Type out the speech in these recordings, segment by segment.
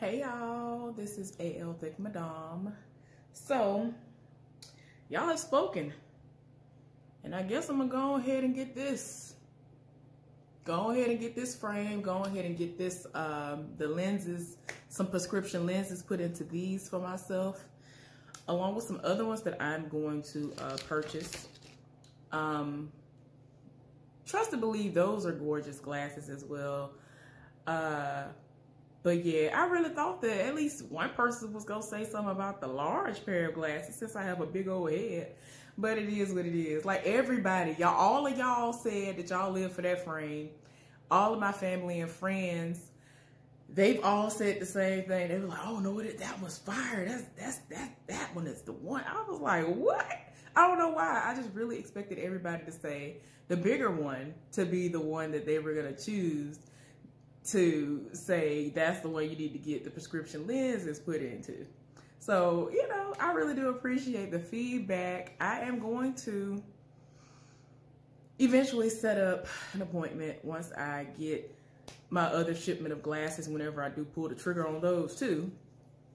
Hey y'all, this is AL Thick Madame. So, y'all have spoken, and I guess I'm gonna go ahead and get this. Go ahead and get this frame. Go ahead and get this, the lenses, some prescription lenses put into these for myself, along with some other ones that I'm going to purchase. Trust and believe those are gorgeous glasses as well. But yeah, I really thought that at least one person was gonna say something about the large pair of glasses since I have a big old head. But it is what it is. Like everybody, y'all, all of y'all said that y'all live for that frame. All of my family and friends, they've all said the same thing. They were like, "Oh no, that was fire. That one is the one." I was like, "What?" I don't know why. I just really expected everybody to say the bigger one to be the one that they were gonna choose, to say that's the one you need to get the prescription lenses put into. So, you know, I really do appreciate the feedback. I am going to eventually set up an appointment once I get my other shipment of glasses, whenever I do pull the trigger on those too,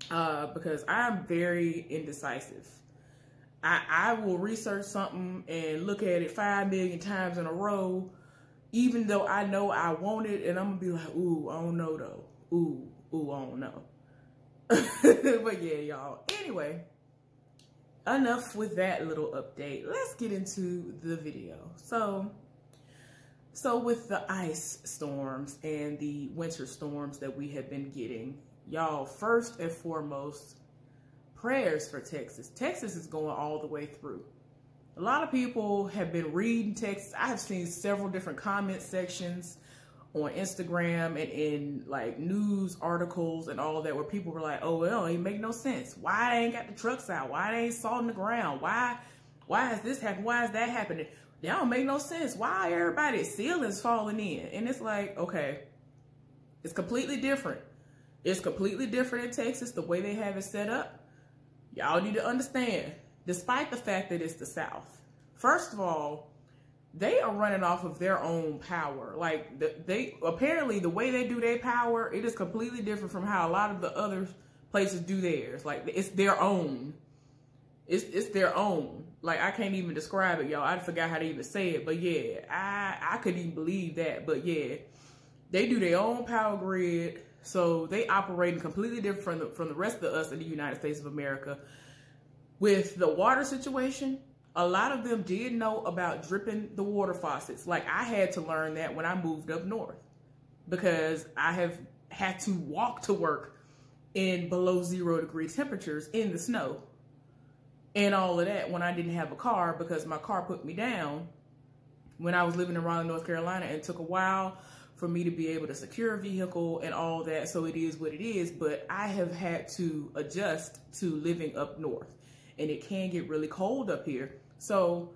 because I'm very indecisive. I will research something and look at it 5 million times in a row, even though I know I want it, and I'm gonna be like, ooh, I don't know though. Ooh, I don't know. But yeah, y'all. Anyway, enough with that little update. Let's get into the video. So with the ice storms and the winter storms that we have been getting, y'all, first and foremost, prayers for Texas. Texas is going all the way through. A lot of people have been reading Texas. I have seen several different comment sections on Instagram and in like news articles and all that, where people were like, "Oh, well, it ain't make no sense. Why they ain't got the trucks out? Why they ain't salting the ground? Why is this happening? Why is that happening? That don't make no sense. Why everybody's ceilings falling in?" And it's like, okay, it's completely different. It's completely different in Texas, the way they have it set up. Y'all need to understand, despite the fact that it's the South, first of all, they are running off of their own power. Like they apparently, the way they do their power, it is completely different from how a lot of the other places do theirs. Like it's their own. It's their own. Like I can't even describe it, y'all. I forgot how to even say it. But yeah, I couldn't even believe that. But yeah, they do their own power grid. So they operate completely different from the rest of us in the United States of America. With the water situation, a lot of them did know about dripping the water faucets. Like I had to learn that when I moved up north, because I have had to walk to work in below 0 degree temperatures in the snow and all of that when I didn't have a car, because my car put me down when I was living in Raleigh, North Carolina, and it took a while for me to be able to secure a vehicle and all that. So it is what it is, but I have had to adjust to living up north, and it can get really cold up here. So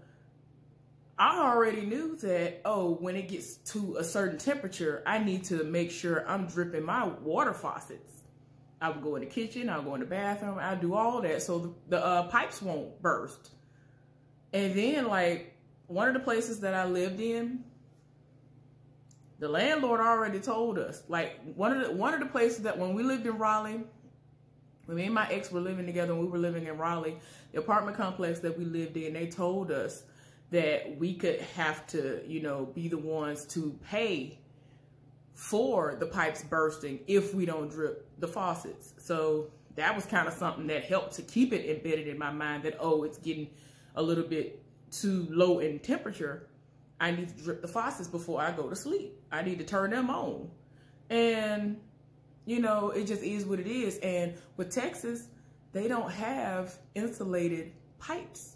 I already knew that, oh, when it gets to a certain temperature, I need to make sure I'm dripping my water faucets. I would go in the kitchen, I'll go in the bathroom, I'll do all that so the pipes won't burst. And then, like, one of the places that I lived in, the landlord already told us, like, one of the places that when we lived in Raleigh, when me and my ex were living together and we were living in Raleigh, the apartment complex that we lived in, they told us that we could have to, you know, be the ones to pay for the pipes bursting if we don't drip the faucets. So that was kind of something that helped to keep it embedded in my mind that, oh, it's getting a little bit too low in temperature. I need to drip the faucets before I go to sleep. I need to turn them on. And, you know, it just is what it is. And with Texas, they don't have insulated pipes.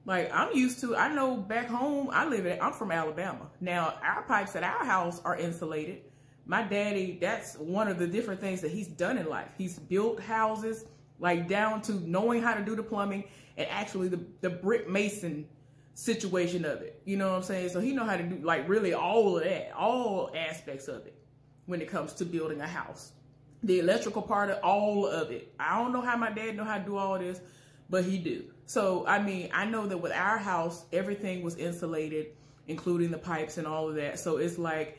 Like I'm used to, I know back home, I'm from Alabama. Now, our pipes at our house are insulated. My daddy, that's one of the different things that he's done in life. He's built houses, like down to knowing how to do the plumbing and actually the brick mason situation of it. You know what I'm saying? So he know how to do like really all of that, all aspects of it when it comes to building a house. The electrical part of all of it. I don't know how my dad know how to do all this, but he do. So, I mean, I know that with our house, everything was insulated, including the pipes and all of that. So it's like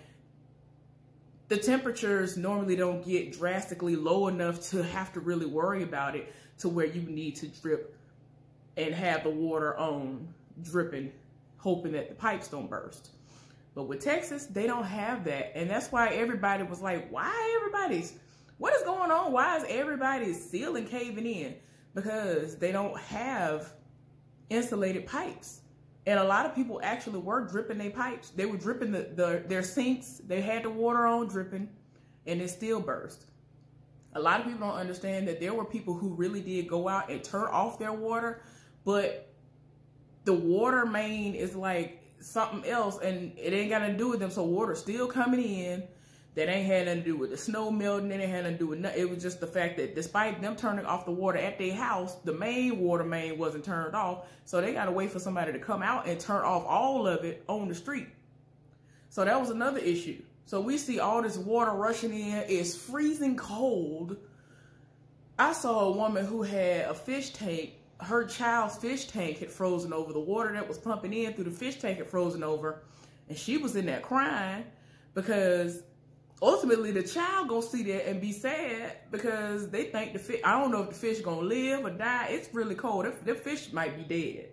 the temperatures normally don't get drastically low enough to have to really worry about it to where you need to drip and have the water on dripping, hoping that the pipes don't burst. But with Texas, they don't have that. And that's why everybody was like, what is going on? Why is everybody's ceiling caving in? Because they don't have insulated pipes. And a lot of people actually were dripping their pipes. They were dripping their sinks. They had the water on dripping, and it still burst. A lot of people don't understand that there were people who really did go out and turn off their water, but the water main is like something else, and it ain't got nothing to do with them. So water's still coming in. That ain't had nothing to do with the snow melting. It ain't had nothing to do with nothing. It was just the fact that despite them turning off the water at their house, the main water main wasn't turned off. So they got to wait for somebody to come out and turn off all of it on the street. So that was another issue. So we see all this water rushing in. It's freezing cold. I saw a woman who had a fish tank. Her child's fish tank had frozen over. The water that was pumping in through the fish tank had frozen over. And she was in there crying because ultimately, the child gonna see that and be sad because they think the fish, I don't know if the fish gonna live or die. It's really cold. The fish might be dead.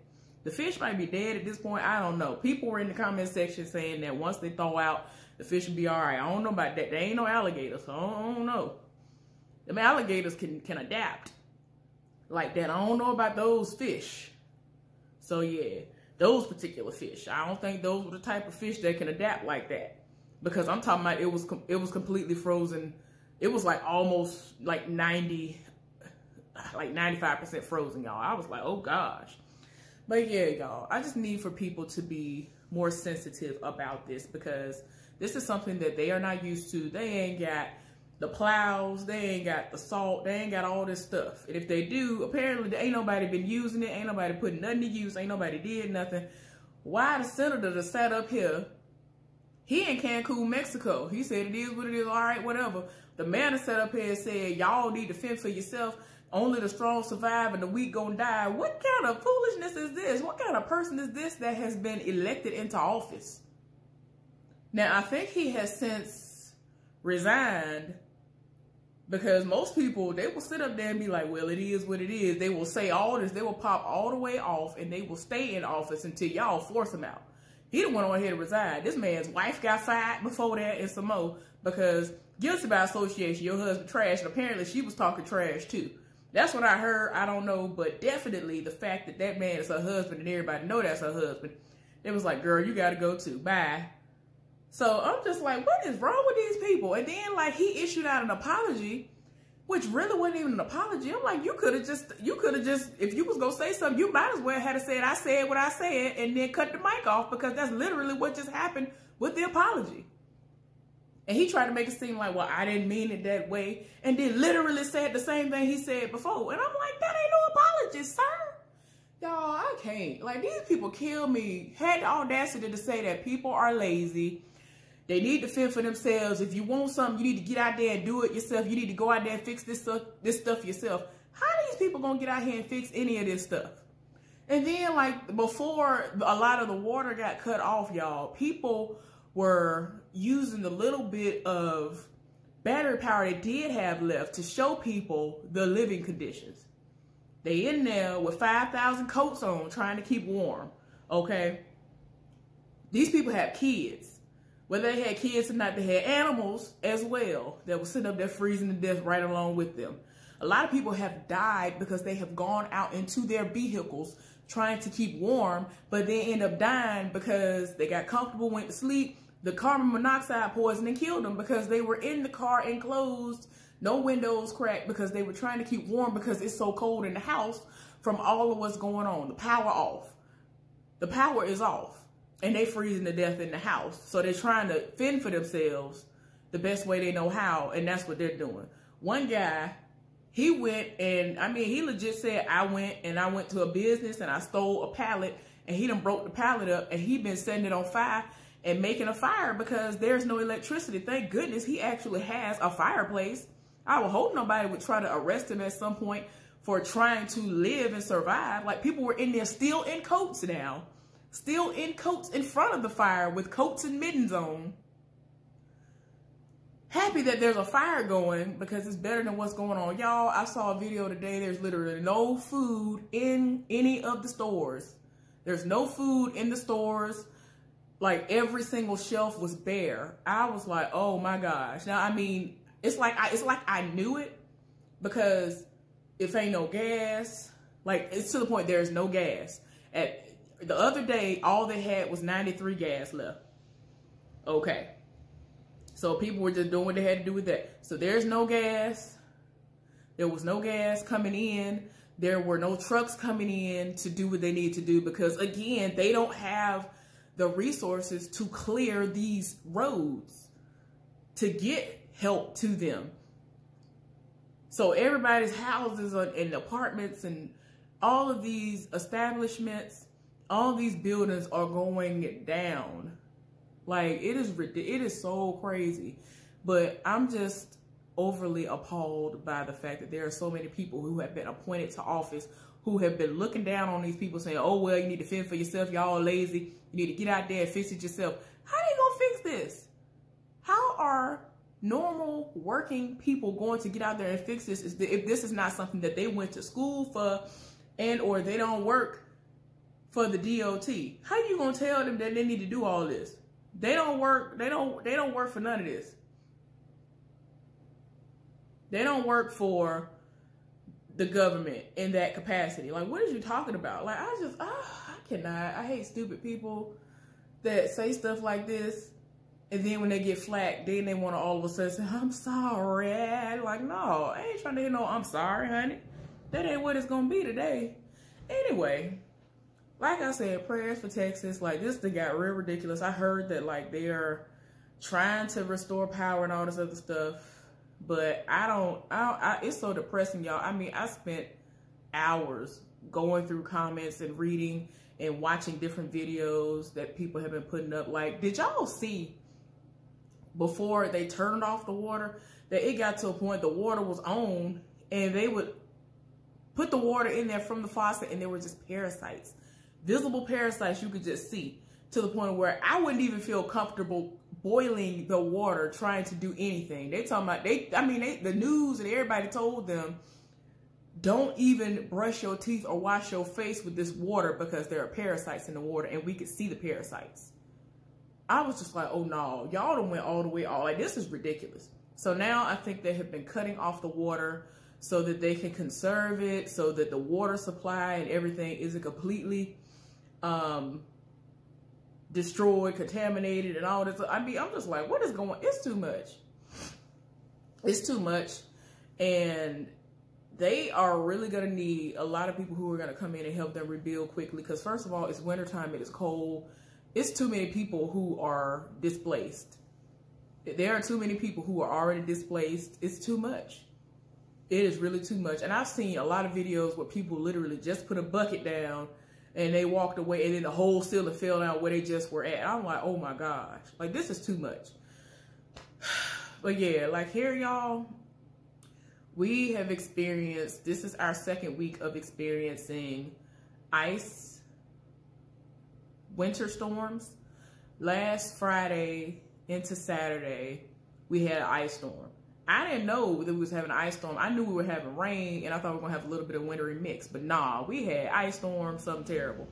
The fish might be dead at this point. I don't know. People were in the comment section saying that once they thaw out, the fish will be all right. I don't know about that. There ain't no alligators, so I don't know. Them alligators can adapt like that. I don't know about those fish. So yeah, those particular fish. I don't think those were the type of fish that can adapt like that. Because I'm talking about it was completely frozen. It was like almost like 95% frozen, y'all. I was like, oh gosh. But yeah, y'all, I just need for people to be more sensitive about this because this is something that they are not used to. They ain't got the plows, they ain't got the salt, they ain't got all this stuff. And if they do, apparently ain't nobody been using it, ain't nobody putting nothing to use, ain't nobody did nothing. Why the senator that sat up here? He in Cancun, Mexico. He said it is what it is, all right, whatever. The man that sat up here and said, y'all need to fend for yourself. Only the strong survive and the weak gonna die. What kind of foolishness is this? What kind of person is this that has been elected into office? Now, I think he has since resigned because most people, they will sit up there and be like, well, it is what it is. They will say all this. They will pop all the way off and they will stay in office until y'all force them out. He done went on ahead and resigned. This man's wife got fired before that and some more because guilty by association, your husband trash, and apparently she was talking trash too. That's what I heard. I don't know, but definitely the fact that that man is her husband and everybody know that's her husband, it was like, girl, you got to go too. Bye. So I'm just like, what is wrong with these people? And then like he issued out an apology, which really wasn't even an apology. I'm like, you could have just, if you was going to say something, you might as well have said, I said what I said, and then cut the mic off because that's literally what just happened with the apology. And he tried to make it seem like, well, I didn't mean it that way. And then literally said the same thing he said before. And I'm like, that ain't no apology, sir. Y'all, I can't. Like, these people kill me. Had the audacity to say that people are lazy. They need to fend for themselves. If you want something, you need to get out there and do it yourself. You need to go out there and fix this stuff yourself. How are these people going to get out here and fix any of this stuff? And then, like, before a lot of the water got cut off, y'all, people were using the little bit of battery power they did have left to show people the living conditions. They in there with 5,000 coats on trying to keep warm, okay? These people have kids. Whether they had kids or not, they had animals as well that were sitting up there freezing to death right along with them. A lot of people have died because they have gone out into their vehicles trying to keep warm, but they end up dying because they got comfortable, went to sleep. The carbon monoxide poisoning killed them because they were in the car enclosed, no windows cracked because they were trying to keep warm because it's so cold in the house from all of what's going on. The power off. The power is off. And they freezing to death in the house. So they're trying to fend for themselves the best way they know how. And that's what they're doing. One guy, he went and, I mean, he legit said, I went to a business and I stole a pallet and he done broke the pallet up and he been setting it on fire and making a fire because there's no electricity. Thank goodness he actually has a fireplace. I would hope nobody would try to arrest him at some point for trying to live and survive. Like people were in there still in coats now. Still in coats in front of the fire with coats and mittens on. happy that there's a fire going because it's better than what's going on. Y'all, I saw a video today. There's literally no food in any of the stores. There's no food in the stores. Like, every single shelf was bare. I was like, oh my gosh. Now, I mean, it's like I knew it because if ain't no gas, like, it's to the point there's no gas. At the other day, all they had was 93 gas left. Okay. So people were just doing what they had to do with that. So there's no gas. There was no gas coming in. There were no trucks coming in to do what they need to do because, again, they don't have the resources to clear these roads to get help to them. So everybody's houses and apartments and all of these establishments, all these buildings are going down. Like, it is so crazy. But I'm just overly appalled by the fact that there are so many people who have been appointed to office who have been looking down on these people saying, oh, well, you need to fend for yourself. Y'all lazy. You need to get out there and fix it yourself. How they gonna fix this? How are normal working people going to get out there and fix this if this is not something that they went to school for and or they don't work for the DOT? How you gonna tell them that they need to do all this? They don't work. They don't work for none of this. They don't work for the government in that capacity. Like, what are you talking about? Like, I cannot. I hate stupid people that say stuff like this. And then when they get flack, then they want to all of a sudden say, I'm sorry. Like, no, I ain't trying to hear no, I'm sorry, honey. That ain't what it's going to be today. Anyway, like I said, prayers for Texas. Like, this thing got real ridiculous. I heard that, like, they are trying to restore power and all this other stuff. But it's so depressing, y'all. I mean, I spent hours going through comments and reading and watching different videos that people have been putting up. Like, did y'all see before they turned off the water that it got to a point the water was on and they would put the water in there from the faucet and there were just parasites, visible parasites you could just see, to the point where I wouldn't even feel comfortable boiling the water trying to do anything. They talking about, the news and everybody told them, don't even brush your teeth or wash your face with this water because there are parasites in the water, and we could see the parasites. I was just like, oh no, y'all done went all the way off. Like, this is ridiculous. So now I think they have been cutting off the water so that they can conserve it, so that the water supply and everything isn't completely destroyed, contaminated, and all this. I mean, I'm just like, what is going on? It's too much. It's too much. And they are really going to need a lot of people who are going to come in and help them rebuild quickly. Because first of all, it's wintertime, it is cold. It's too many people who are displaced. There are too many people who are already displaced. It's too much. It is really too much. And I've seen a lot of videos where people literally just put a bucket down and they walked away, and then the whole ceiling fell down where they just were at. I'm like, oh my gosh, like, this is too much. But yeah, like, here, y'all, we have experienced, this is our second week of experiencing ice winter storms. Last Friday into Saturday, we had an ice storm. I didn't know that we was having an ice storm. I knew we were having rain, and I thought we were going to have a little bit of wintry mix. But nah, we had ice storm, something terrible.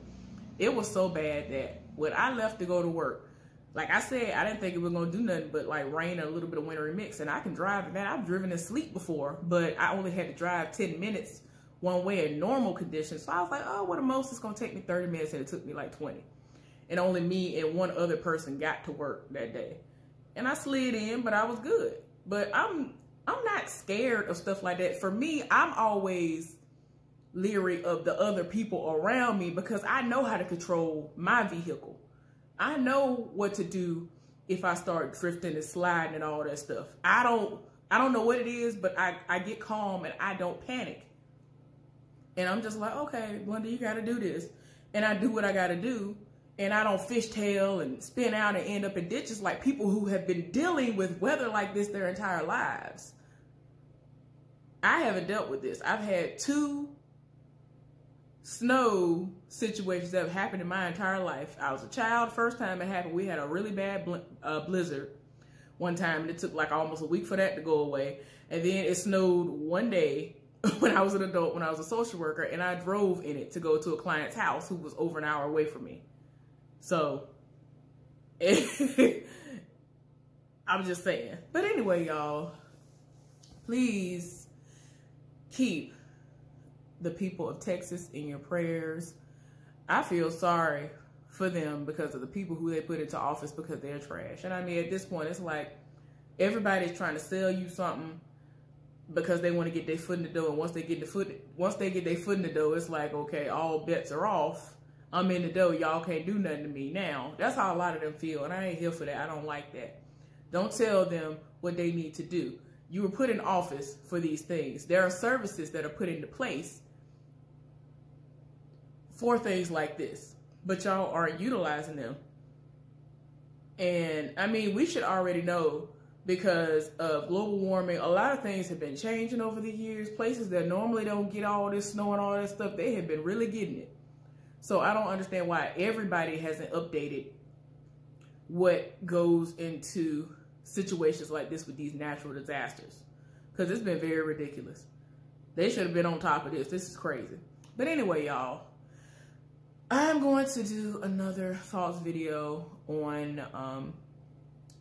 It was so bad that when I left to go to work, like I said, I didn't think it was going to do nothing but like rain and a little bit of wintry mix. And I can drive, man, I've driven in sleep before, but I only had to drive 10 minutes one way in normal conditions. So I was like, oh, well, the most it's going to take me 30 minutes, and it took me like 20. And only me and one other person got to work that day. And I slid in, but I was good. But I'm not scared of stuff like that. For me, I'm always leery of the other people around me because I know how to control my vehicle. I know what to do if I start drifting and sliding and all that stuff. I don't know what it is, but I get calm and I don't panic. And I'm just like, okay, Glenda, you got to do this. And I do what I got to do. And I don't fishtail and spin out and end up in ditches like people who have been dealing with weather like this their entire lives. I haven't dealt with this. I've had 2 snow situations that have happened in my entire life. I was a child. First time it happened, we had a really bad blizzard one time, and it took like almost a week for that to go away. And then it snowed one day when I was an adult, when I was a social worker, and I drove in it to go to a client's house who was over an hour away from me. So I'm just saying. But anyway, y'all, please keep the people of Texas in your prayers. I feel sorry for them because of the people who they put into office because they're trash. And I mean, at this point, it's like everybody's trying to sell you something because they want to get their foot in the door. And once they get their foot in the door, it's like, okay, all bets are off. I'm in the door. Y'all can't do nothing to me now. That's how a lot of them feel. And I ain't here for that. I don't like that. Don't tell them what they need to do. You were put in office for these things. There are services that are put into place for things like this, but y'all aren't utilizing them. And I mean, we should already know because of global warming. A lot of things have been changing over the years. Places that normally don't get all this snow and all that stuff, they have been really getting it. So I don't understand why everybody hasn't updated what goes into situations like this with these natural disasters, because it's been very ridiculous. They should have been on top of this. This is crazy. But anyway, y'all, I'm going to do another thoughts video on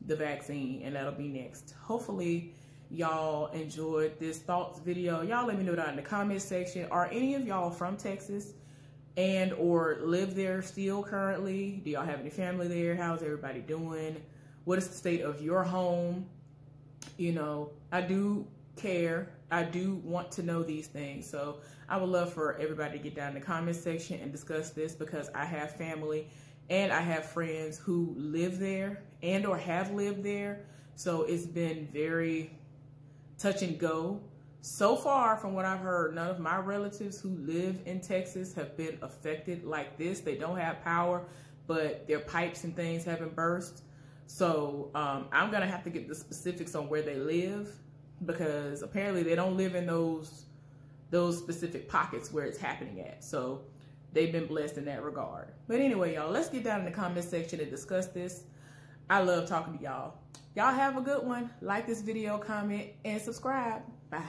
the vaccine, and that'll be next. Hopefully y'all enjoyed this thoughts video. Y'all let me know down in the comment section. Are any of y'all from Texas and or live there still currently? Do y'all have any family there? How's everybody doing? What is the state of your home? You know, I do care. I do want to know these things. So I would love for everybody to get down in the comment section and discuss this, because I have family and I have friends who live there and or have lived there. So it's been very touch and go. So far, from what I've heard, none of my relatives who live in Texas have been affected like this. They don't have power, but their pipes and things haven't burst. So I'm going to have to get the specifics on where they live, because apparently they don't live in those specific pockets where it's happening at. So they've been blessed in that regard. But anyway, y'all, let's get down in the comment section and discuss this. I love talking to y'all. Y'all have a good one. Like this video, comment, and subscribe. Bye.